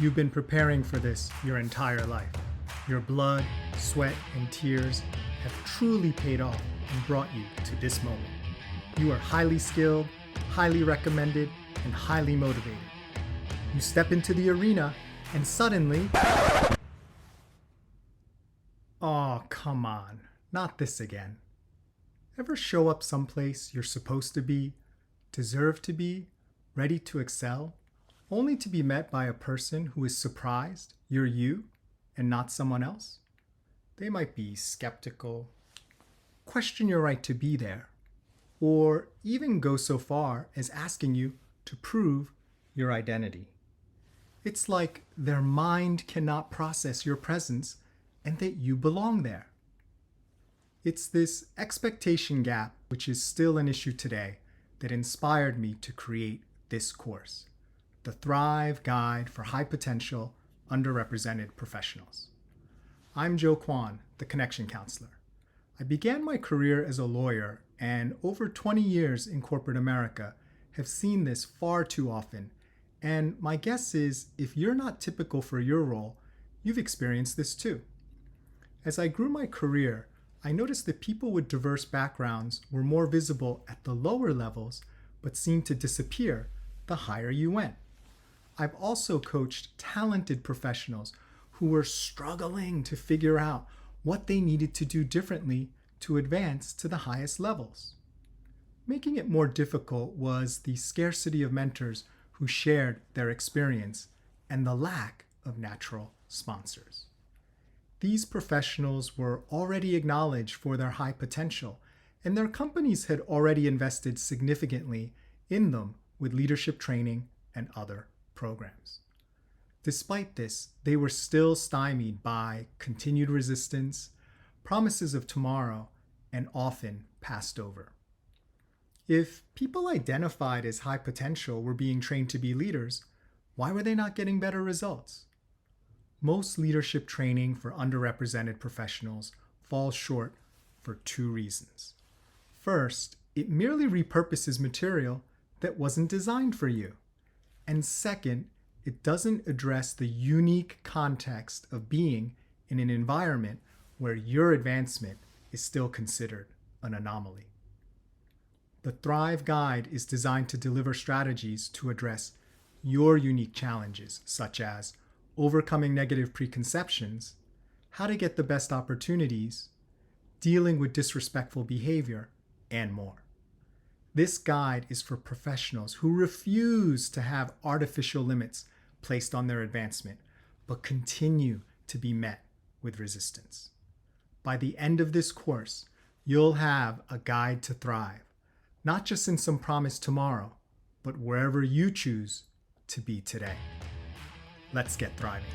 You've been preparing for this your entire life. Your blood, sweat, and tears have truly paid off and brought you to this moment. You are highly skilled, highly recommended, and highly motivated. You step into the arena and suddenly... Oh, come on. Not this again. Ever show up someplace you're supposed to be, deserve to be, ready to excel, only to be met by a person who is surprised you're you and not someone else? They might be skeptical, question your right to be there, or even go so far as asking you to prove your identity. It's like their mind cannot process your presence and that you belong there. It's this expectation gap, which is still an issue today, that inspired me to create this course, the Thrive Guide for High Potential Underrepresented Professionals. I'm Joe Kwan, the Connection Counselor. I began my career as a lawyer, and over 20 years in corporate America have seen this far too often. And my guess is, if you're not typical for your role, you've experienced this too. As I grew my career, I noticed that people with diverse backgrounds were more visible at the lower levels, but seemed to disappear the higher you went. I've also coached talented professionals who were struggling to figure out what they needed to do differently to advance to the highest levels. Making it more difficult was the scarcity of mentors who shared their experience and the lack of natural sponsors. These professionals were already acknowledged for their high potential, and their companies had already invested significantly in them with leadership training and other programs. Despite this, they were still stymied by continued resistance, promises of tomorrow, and often passed over. If people identified as high potential were being trained to be leaders, why were they not getting better results? Most leadership training for underrepresented professionals falls short for two reasons. First, it merely repurposes material that wasn't designed for you. And second, it doesn't address the unique context of being in an environment where your advancement is still considered an anomaly. The Thrive Guide is designed to deliver strategies to address your unique challenges, such as overcoming negative preconceptions, how to get the best opportunities, dealing with disrespectful behavior, and more. This guide is for professionals who refuse to have artificial limits placed on their advancement, but continue to be met with resistance. By the end of this course, you'll have a guide to thrive, not just in some promised tomorrow, but wherever you choose to be today. Let's get thriving.